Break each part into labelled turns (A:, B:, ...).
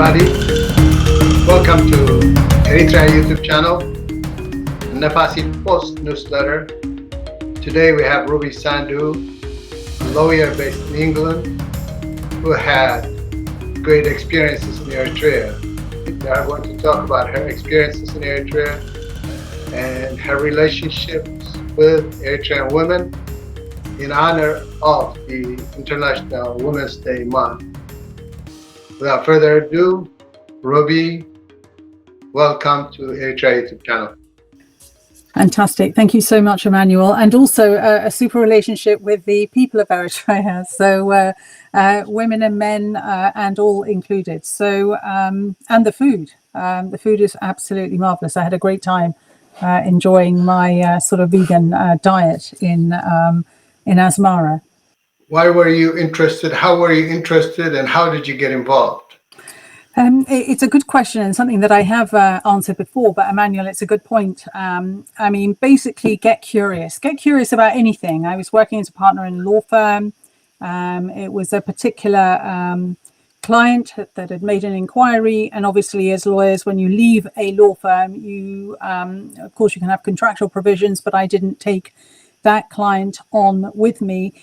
A: everybody. Welcome to Eritrea YouTube channel, Nafasi Post newsletter. Today we have Ruby Sandhu, a lawyer based in England, who had great experiences in Eritrea. We are going to talk about her experiences in Eritrea and her relationships with Eritrean women in honor of the International Women's Day month. Without further ado, Ruby, welcome to Eritrea YouTube channel.
B: Fantastic. Thank you so much, Emmanuel. And also a super relationship with the people of Eritrea. So women and men and all included. So and the food. The food is absolutely marvelous. I had a great time enjoying my sort of vegan diet in Asmara.
A: Why were you interested? How were you interested, and how did you get involved?
B: It's a good question and something that I have answered before, but Emmanuel, it's a good point. I mean, basically get curious about anything. I was working as a partner in a law firm. It was a particular client that had made an inquiry, and obviously as lawyers, when you leave a law firm, you of course you can have contractual provisions, but I didn't take that client on with me.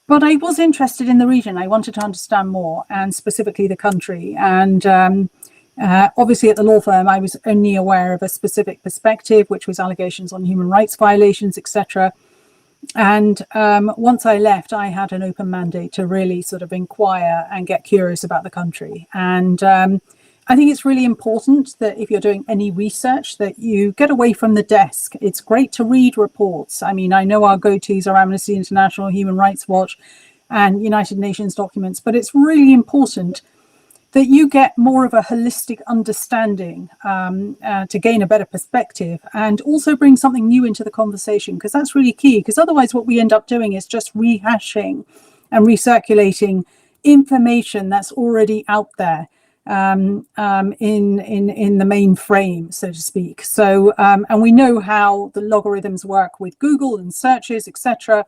B: But I was interested in the region. I wanted to understand more, and specifically the country. And obviously at the law firm, I was only aware of a specific perspective, which was allegations on human rights violations, etc. And once I left, I had an open mandate to really sort of inquire and get curious about the country. And I think it's really important that if you're doing any research that you get away from the desk. It's great to read reports. I mean, I know our go-tos are Amnesty International, Human Rights Watch, and United Nations documents, but it's really important that you get more of a holistic understanding to gain a better perspective, and also bring something new into the conversation, because that's really key. Because otherwise what we end up doing is just rehashing and recirculating information that's already out there in the main frame, so to speak. So and we know how the logarithms work with Google and searches, etc.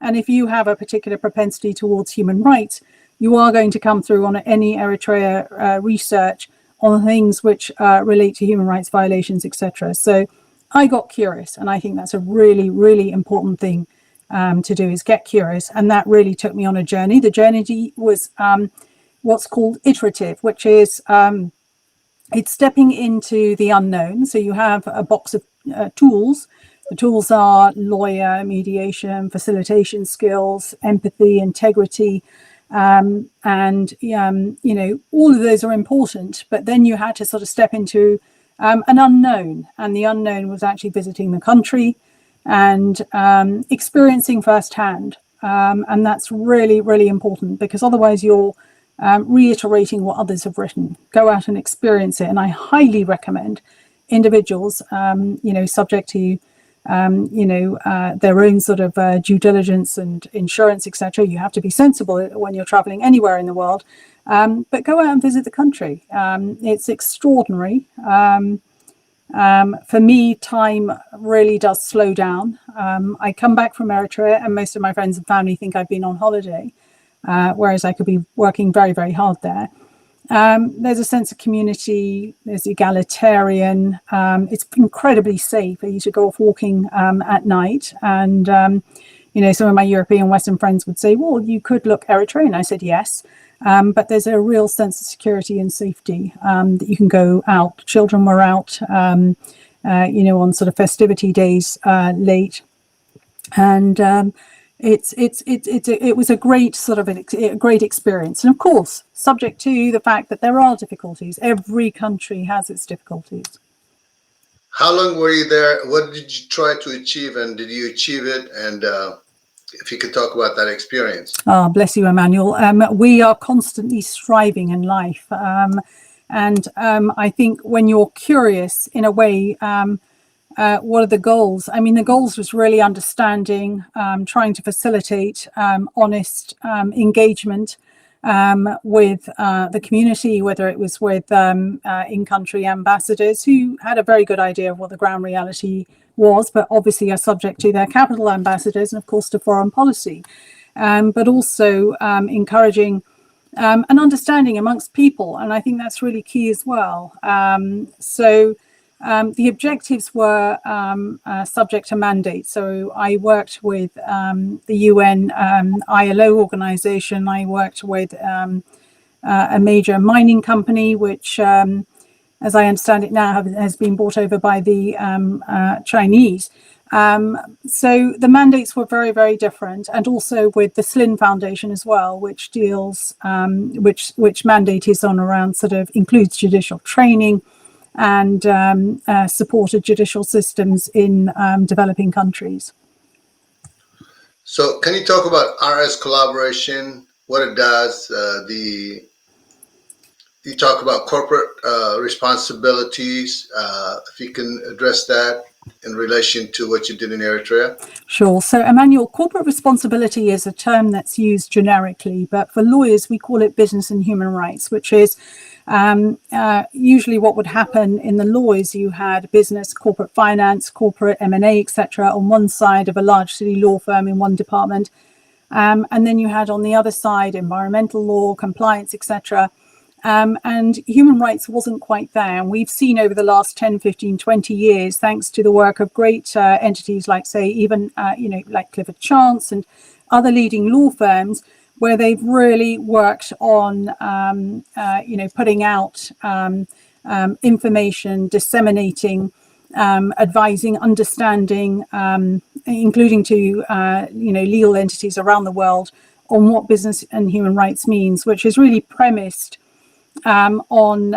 B: And if you have a particular propensity towards human rights, you are going to come through on any Eritrea research on things which relate to human rights violations, etc. So I got curious, and I think that's a really, really important thing to do, is get curious. And that really took me on a journey. The journey was what's called iterative, which is it's stepping into the unknown. So you have a box of tools. The tools are lawyer, mediation, facilitation skills, empathy, integrity, and you know, all of those are important. But then you had to sort of step into an unknown, and the unknown was actually visiting the country and experiencing firsthand. And that's really, really important, because otherwise you're reiterating what others have written. Go out and experience it. And I highly recommend individuals, you know, subject to, you know, their own sort of due diligence and insurance, etc. You have to be sensible when you're traveling anywhere in the world. But go out and visit the country. It's extraordinary. For me, time really does slow down. I come back from Eritrea, and most of my friends and family think I've been on holiday. Whereas I could be working very, very hard there. There's a sense of community, there's egalitarian, it's incredibly safe. I used to go off walking at night, and you know, some of my European Western friends would say, well, you could look Eritrean. I said yes, but there's a real sense of security and safety, that you can go out. Children were out, you know, on sort of festivity days late, and it was a great sort of a great experience. And of course, subject to the fact that there are difficulties. Every country has its difficulties.
A: How long were you there? What did you try to achieve, and did you achieve it? And if you could talk about that experience.
B: Oh, bless you, Emmanuel. We are constantly striving in life. And I think when you're curious, in a way, what are the goals? I mean, the goals was really understanding, trying to facilitate honest engagement with the community, whether it was with in-country ambassadors who had a very good idea of what the ground reality was, but obviously are subject to their capital ambassadors and, of course, to foreign policy. But also encouraging and understanding amongst people. And I think that's really key as well. The objectives were subject to mandate. So I worked with the UN ILO organization. I worked with a major mining company, which, as I understand it now, has been bought over by the Chinese. So the mandates were very, very different, and also with the SLIN Foundation as well, which deals, which mandate is on around sort of includes judicial training and supported judicial systems in developing countries.
A: So can you talk about RS collaboration, what it does, you talk about corporate responsibilities, if you can address that in relation to what you did in Eritrea?
B: Sure. So, Emmanuel, corporate responsibility is a term that's used generically, but for lawyers, we call it business and human rights, which is usually what would happen in the law is you had business, corporate finance, corporate M&A, etc., on one side of a large city law firm in one department. And then you had on the other side environmental law, compliance, etc. And human rights wasn't quite there. And we've seen over the last 10, 15, 20 years, thanks to the work of great entities like, say, even, like Clifford Chance and other leading law firms, where they've really worked on, putting out information, disseminating, advising, understanding, including to, legal entities around the world on what business and human rights means, which is really premised on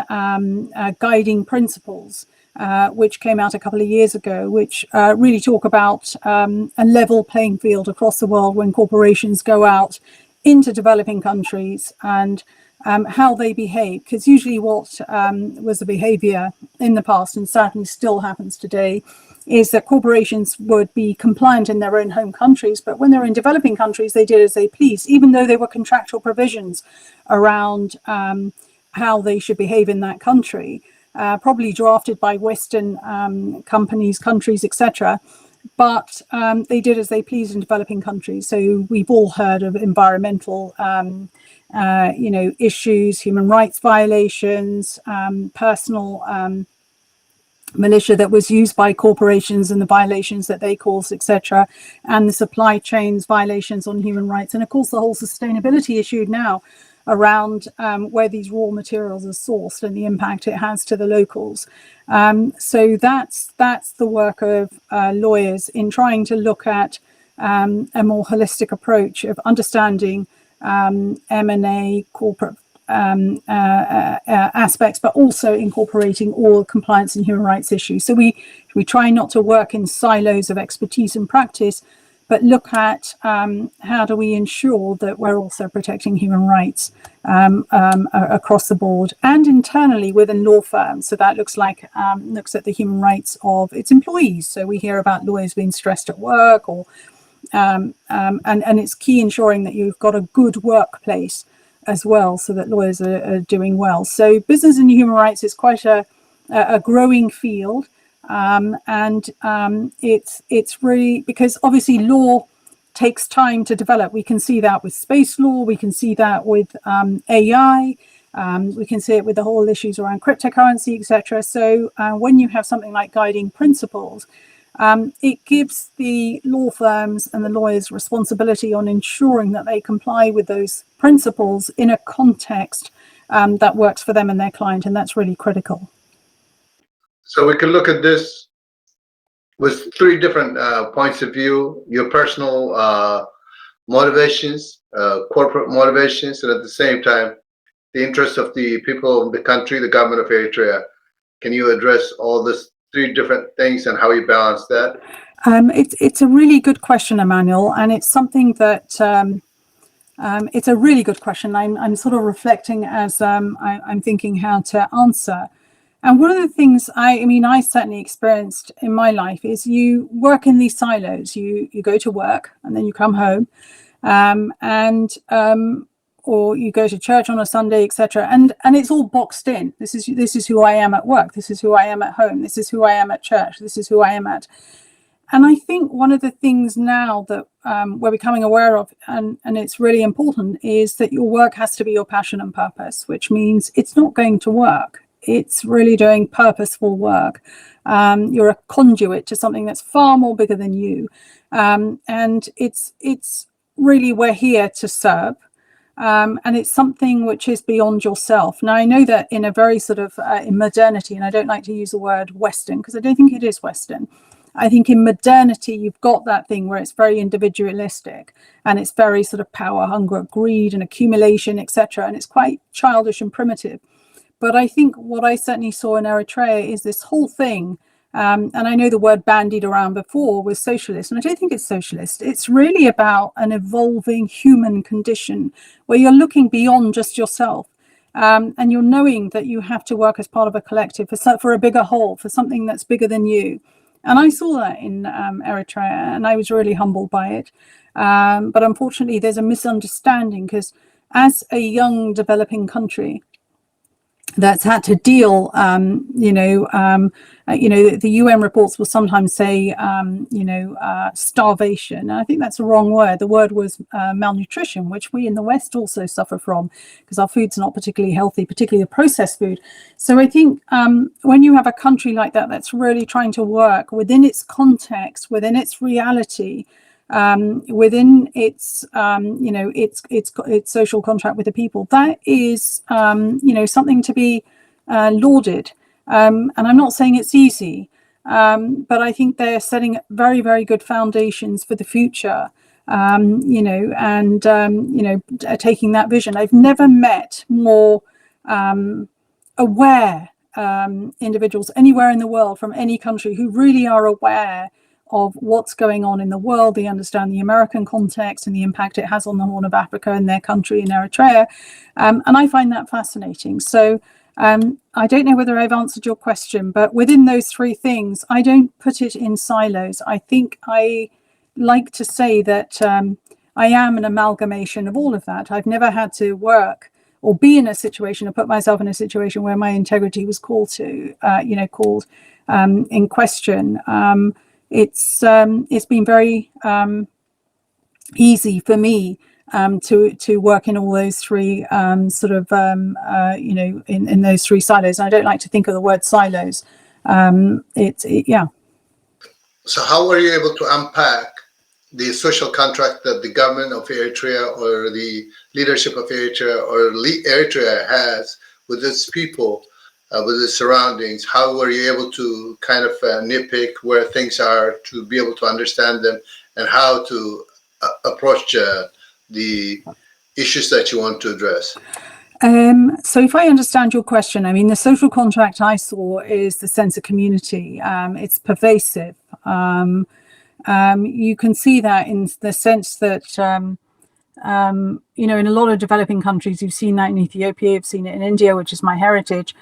B: guiding principles, which came out a couple of years ago, which really talk about a level playing field across the world when corporations go out into developing countries and how they behave. Because usually what was the behavior in the past, and certainly still happens today, is that corporations would be compliant in their own home countries, but when they're in developing countries, they did as they pleased, even though there were contractual provisions around how they should behave in that country, probably drafted by Western countries, etc. But they did as they pleased in developing countries. So we've all heard of environmental, issues, human rights violations, personal militia that was used by corporations and the violations that they caused, etc., and the supply chains violations on human rights, and of course the whole sustainability issue now around where these raw materials are sourced and the impact it has to the locals. So that's the work of lawyers in trying to look at a more holistic approach of understanding M&A, corporate aspects, but also incorporating all compliance and human rights issues. So we try not to work in silos of expertise and practice, but look at how do we ensure that we're also protecting human rights across the board and internally within law firms. So that looks at the human rights of its employees. So we hear about lawyers being stressed at work, or and it's key ensuring that you've got a good workplace as well, so that lawyers are doing well. So business and human rights is quite a growing field. It's really, because obviously law takes time to develop. We can see that with space law, we can see that with AI, we can see it with the whole issues around cryptocurrency, etc. So when you have something like guiding principles, it gives the law firms and the lawyers responsibility on ensuring that they comply with those principles in a context that works for them and their client, and that's really critical.
A: So we can look at this with three different points of view: your personal motivations, corporate motivations, and at the same time, the interests of the people of the country, the government of Eritrea. Can you address all this three different things and how you balance that?
B: It's a really good question, Emmanuel, and it's something that it's a really good question. I'm sort of reflecting as I'm thinking how to answer. And one of the things I certainly experienced in my life is you work in these silos. You go to work and then you come home, or you go to church on a Sunday, etc. And it's all boxed in. This is who I am at work. This is who I am at home. This is who I am at church. This is who I am at. I think one of the things now that we're becoming aware of, and it's really important, is that your work has to be your passion and purpose, which means it's not going to work. It's really doing purposeful work. You're a conduit to something that's far more bigger than you. And it's really, we're here to serve. And it's something which is beyond yourself. Now, I know that in a very sort of in modernity, and I don't like to use the word Western because I don't think it is Western. I think in modernity, you've got that thing where it's very individualistic and it's very sort of power, hunger, greed and accumulation, etc. And it's quite childish and primitive. But I think what I certainly saw in Eritrea is this whole thing. And I know the word bandied around before was socialist, and I don't think it's socialist. It's really about an evolving human condition where you're looking beyond just yourself. And you're knowing that you have to work as part of a collective for a bigger whole, for something that's bigger than you. And I saw that in Eritrea, and I was really humbled by it. But unfortunately, there's a misunderstanding because as a young developing country that's had to deal, the UN reports will sometimes say, starvation. And I think that's the wrong word. The word was malnutrition, which we in the West also suffer from because our food's not particularly healthy, particularly the processed food. So I think when you have a country like that, that's really trying to work within its context, within its reality, within its its social contract with the people, that is something to be lauded. And I'm not saying it's easy, but I think they're setting very, very good foundations for the future. Taking that vision. I've never met more aware individuals anywhere in the world from any country who really are aware of what's going on in the world. They understand the American context and the impact it has on the Horn of Africa and their country in Eritrea. And I find that fascinating. So I don't know whether I've answered your question, but within those three things, I don't put it in silos. I think I like to say that I am an amalgamation of all of that. I've never had to work or be in a situation or put myself in a situation where my integrity was called in question. It's been very easy for me to work in all those three in those three silos. I don't like to think of the word silos. Yeah.
A: So how were you able to unpack the social contract that the government of Eritrea or the leadership of Eritrea or Eritrea has with its people, with its surroundings? How were you able to kind of nitpick where things are to be able to understand them and how to approach the issues that you want to address?
B: So if I understand your question, I mean, the social contract I saw is the sense of community. It's pervasive. You can see that in the sense that, in a lot of developing countries, you've seen that in Ethiopia, you've seen it in India, which is my heritage.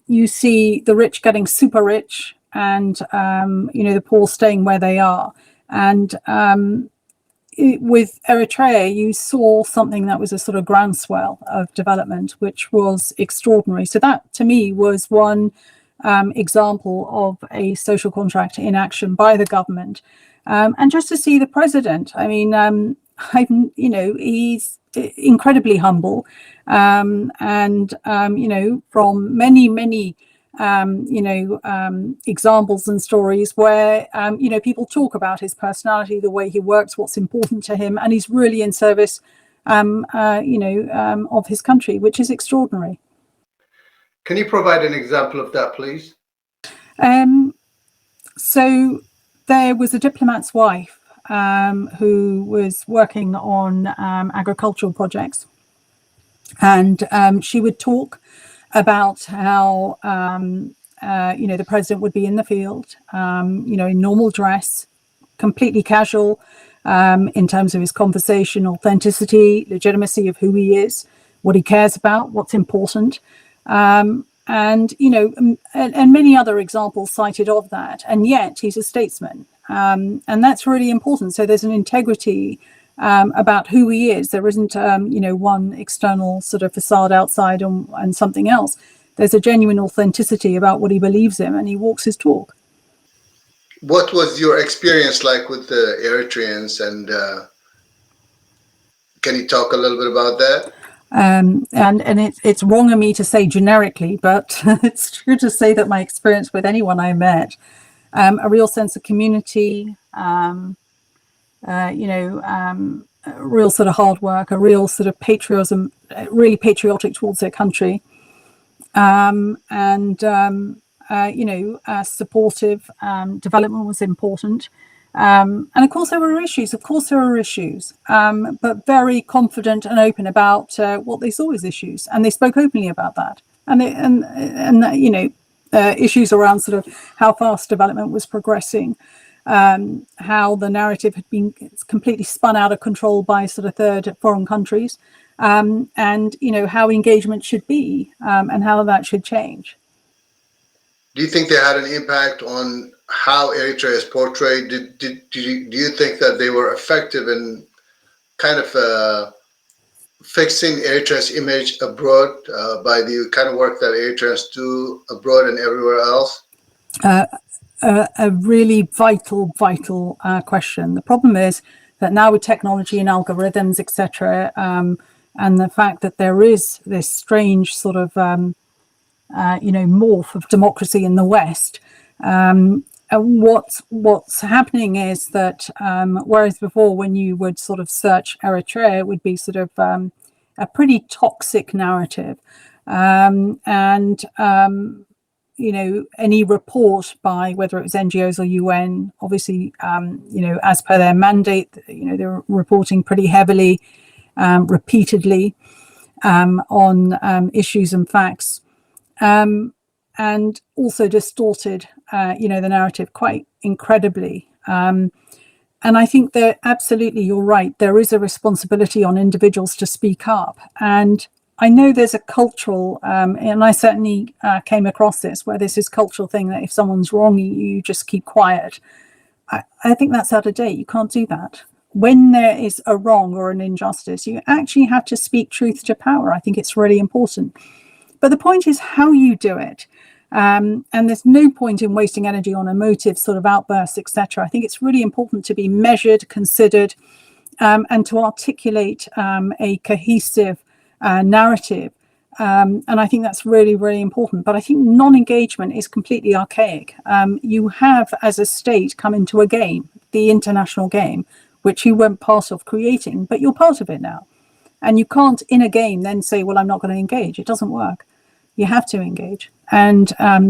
B: You see the rich getting super rich and, the poor staying where they are. And with Eritrea, you saw something that was a sort of groundswell of development, which was extraordinary. So that, to me, was one example of a social contract in action by the government. And just to see the president, I mean, he's incredibly humble, from many examples and stories where people talk about his personality, the way he works, what's important to him, and he's really in service of his country, which is extraordinary.
A: Can you provide an example of that, please?
B: So there was a diplomat's wife who was working on agricultural projects, and she would talk about how the president would be in the field, in normal dress, completely casual, in terms of his conversation, authenticity, legitimacy of who he is, what he cares about, what's important, and many other examples cited of that. And yet he's a statesman, and that's really important. So there's an integrity about who he is. There isn't, one external sort of facade outside and something else. There's a genuine authenticity about what he believes in, and he walks his talk.
A: What was your experience like with the Eritreans, and can you talk a little bit about that?
B: And it's wrong of me to say generically, but it's true to say that my experience with anyone I met, a real sense of community, a real sort of hard work, a real sort of patriotism, really patriotic towards their country, and supportive. Development was important. And of course there were issues. Of course there were issues, but very confident and open about what they saw as issues, and they spoke openly about that. And issues around sort of how fast development was progressing, how the narrative had been completely spun out of control by sort of third foreign countries, and how engagement should be, and how that should change.
A: Do you think they had an impact on how Eritrea is portrayed? Do you think that they were effective in kind of fixing Eritrea's image abroad by the kind of work that Eritreans do abroad and everywhere else?
B: A really vital question. The problem is that now with technology and algorithms, etc., and the fact that there is this strange sort of morph of democracy in the West. What's happening is that whereas before, when you would sort of search Eritrea, it would be sort of a pretty toxic narrative, and any report by whether it was NGOs or UN, obviously, as per their mandate, they're reporting pretty heavily, repeatedly, on issues and facts. And also distorted, the narrative quite incredibly. And I think that absolutely, you're right. There is a responsibility on individuals to speak up. And I know there's a cultural, and I certainly came across this, where there's this cultural thing that if someone's wrong, you just keep quiet. I think that's out of date. You can't do that. When there is a wrong or an injustice, you actually have to speak truth to power. I think it's really important. But the point is how you do it. And there's no point in wasting energy on emotive sort of outbursts, etc. I think it's really important to be measured, considered, and to articulate a cohesive narrative. And I think that's really, really important. But I think non-engagement is completely archaic. You have, as a state, come into a game, the international game, which you weren't part of creating, but you're part of it now. And you can't, in a game, then say, well, I'm not going to engage. It doesn't work. You have to engage. And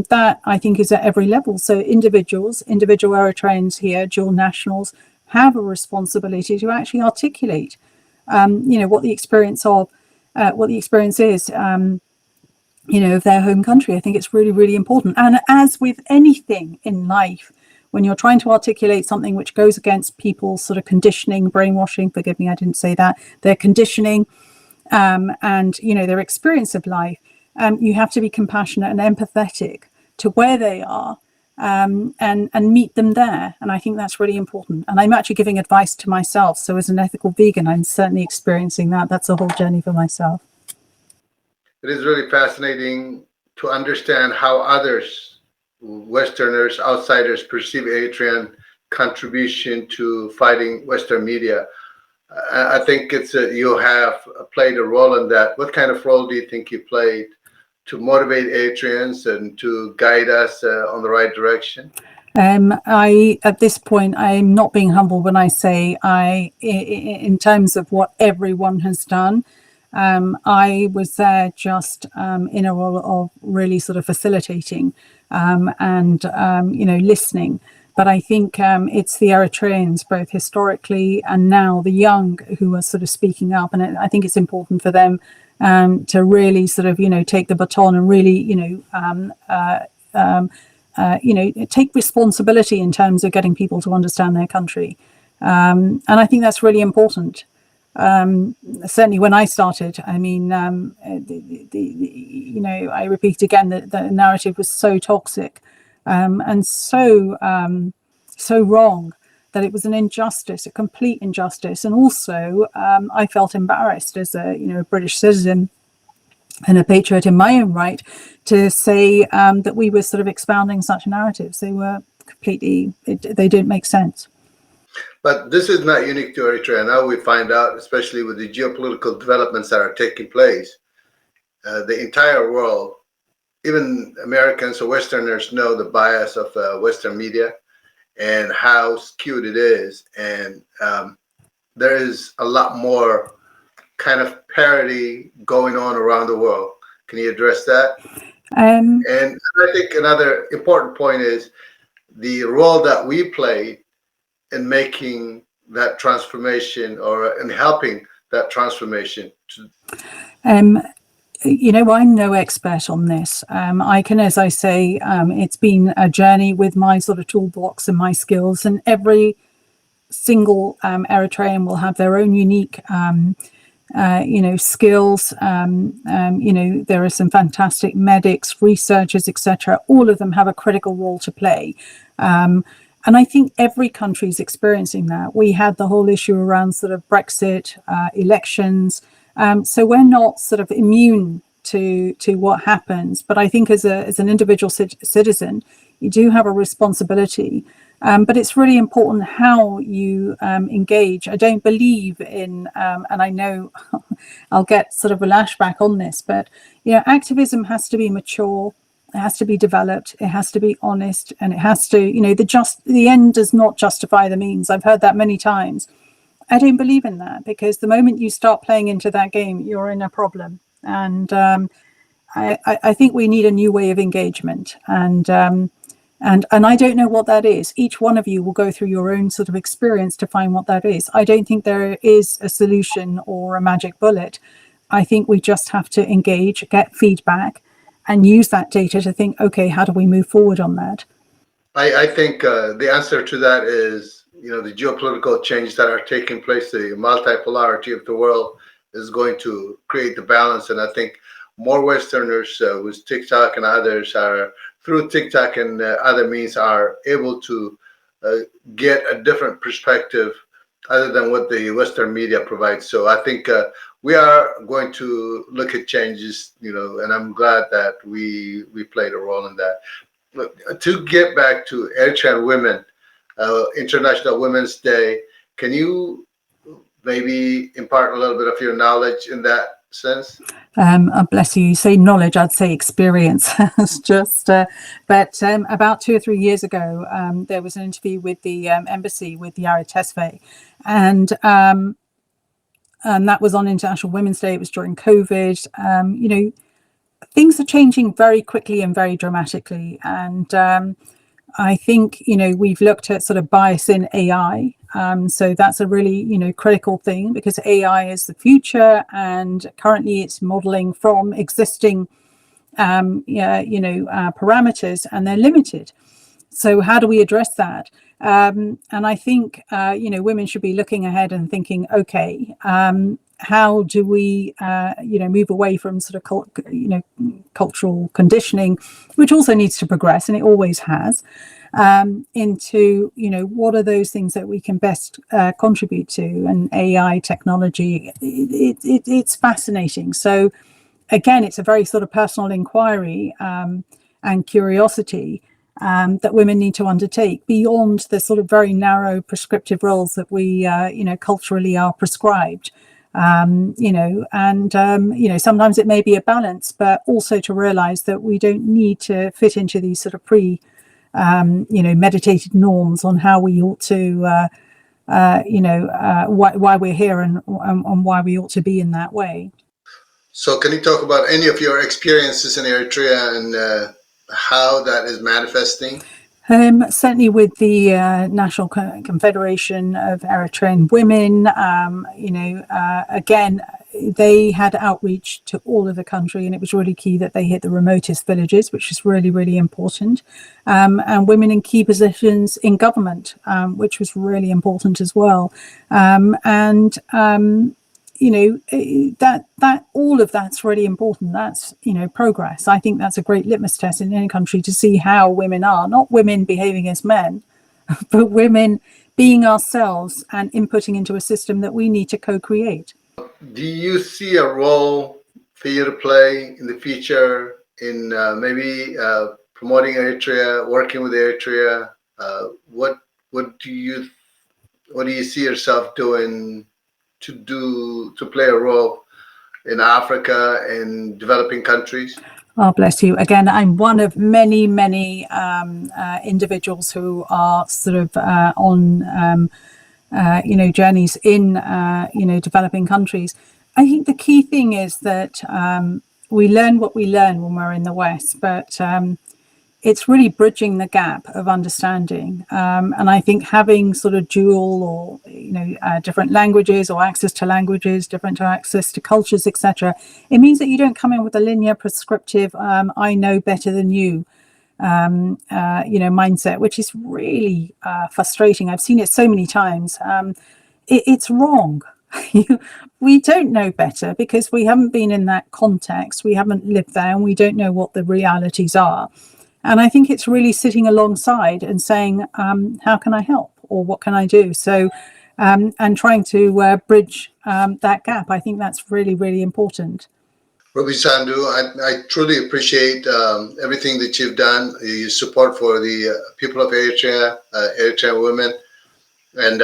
B: that, I think, is at every level. So individual Eritreans here, dual nationals, have a responsibility to actually articulate, what the experience is, of their home country. I think it's really, really important. And as with anything in life, when you're trying to articulate something which goes against people's sort of conditioning, brainwashing, forgive me, I didn't say that, their conditioning, and, their experience of life, you have to be compassionate and empathetic to where they are, and meet them there. And I think that's really important. And I'm actually giving advice to myself. So as an ethical vegan, I'm certainly experiencing that. That's a whole journey for myself.
A: It is really fascinating to understand how others, Westerners, outsiders, perceive Eritrean contribution to fighting Western media. I think you have played a role in that. What kind of role do you think you played to motivate Eritreans and to guide us on the right direction?
B: At this point, I'm not being humble when I say in terms of what everyone has done, I was there just in a role of really sort of facilitating, and listening. But I think it's the Eritreans, both historically and now the young, who are sort of speaking up. And I think it's important for them to really sort of, take the baton and really, take responsibility in terms of getting people to understand their country. And I think that's really important. Certainly when I started, I mean, I repeat again that the narrative was so toxic, and so wrong, that it was an injustice, a complete injustice. And also, I felt embarrassed as a British citizen and a patriot in my own right to say that we were sort of expounding such narratives. They were completely, they don't make sense.
A: But this is not unique to Eritrea. Now we find out, especially with the geopolitical developments that are taking place, the entire world, even Americans or Westerners, know the bias of Western media and how skewed it is. And there is a lot more kind of parity going on around the world. Can you address that? And I think another important point is the role that we play in making that transformation or in helping that transformation.
B: You know, I'm no expert on this. I can, as I say, it's been a journey with my sort of toolbox and my skills, and every single Eritrean will have their own unique skills. There are some fantastic medics, researchers, etc. All of them have a critical role to play. And I think every country is experiencing that. We had the whole issue around sort of Brexit, elections. So we're not sort of immune to what happens. But I think as an individual citizen, you do have a responsibility. But it's really important how you engage. I don't believe in, and I know I'll get sort of a lashback on this, but activism has to be mature. It has to be developed. It has to be honest, and it has to, the end does not justify the means. I've heard that many times. I don't believe in that, because the moment you start playing into that game, you're in a problem. And I think we need a new way of engagement. And I don't know what that is. Each one of you will go through your own sort of experience to find what that is. I don't think there is a solution or a magic bullet. I think we just have to engage, get feedback, and use that data to think, okay, how do we move forward on that?
A: I think the answer to that is, the geopolitical changes that are taking place, the multipolarity of the world is going to create the balance. And I think more Westerners with TikTok and others are, through TikTok and other means, are able to get a different perspective other than what the Western media provides. So I think we are going to look at changes, and I'm glad that we played a role in that. But to get back to Eritrean women, International Women's Day, can you maybe impart a little bit of your knowledge in that sense?
B: Bless you. You say knowledge, I'd say experience. It's just, but about 2 or 3 years ago, there was an interview with the embassy with Yara Tesfaye, and that was on International Women's Day. It was during COVID. Things are changing very quickly and very dramatically, and I think we've looked at sort of bias in AI. So that's a really critical thing, because AI is the future, and currently it's modeling from existing parameters, and they're limited. So how do we address that? And I think women should be looking ahead and thinking, okay, how do we move away from sort of cultural conditioning, which also needs to progress, and it always has, into what are those things that we can best contribute to. And AI technology, it's fascinating. So again, it's a very sort of personal inquiry and curiosity that women need to undertake beyond the sort of very narrow prescriptive roles that we culturally are prescribed. Sometimes it may be a balance, but also to realize that we don't need to fit into these sort of meditated norms on how we ought to, why we're here, and why we ought to be in that way.
A: So can you talk about any of your experiences in Eritrea and how that is manifesting?
B: Certainly with the National Confederation of Eritrean Women, again, they had outreach to all of the country, and it was really key that they hit the remotest villages, which is really, really important. And women in key positions in government, which was really important as well. That all of that's really important. That's progress. I think that's a great litmus test in any country to see how women are, not women behaving as men, but women being ourselves and inputting into a system that we need to co-create.
A: Do you see a role for you to play in the future in maybe promoting Eritrea, working with Eritrea What do you see yourself doing to play a role in Africa and developing countries?
B: Oh, bless you. Again, I'm one of many, many individuals who are sort of on, journeys in, developing countries. I think the key thing is that we learn what we learn when we're in the West, but it's really bridging the gap of understanding. And I think having sort of dual or, different languages or access to languages, different access to cultures, etc., it means that you don't come in with a linear, prescriptive, I know better than you, mindset, which is really frustrating. I've seen it so many times. It's wrong. We don't know better because we haven't been in that context. We haven't lived there and we don't know what the realities are. And I think it's really sitting alongside and saying, how can I help or what can I do? So, and trying to bridge that gap. I think that's really, really important.
A: Ruby Sandhu, I truly appreciate everything that you've done, your support for the people of Eritrea, Eritrean women. And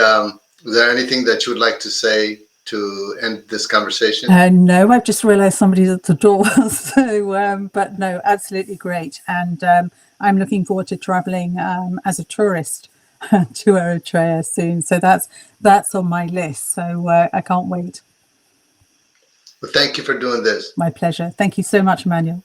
A: is there anything that you would like to say to end this conversation?
B: No, I've just realized somebody's at the door. So, but no, absolutely great. And I'm looking forward to traveling as a tourist to Eritrea soon. So that's on my list. So I can't wait.
A: Well, thank you for doing this.
B: My pleasure. Thank you so much, Emmanuel.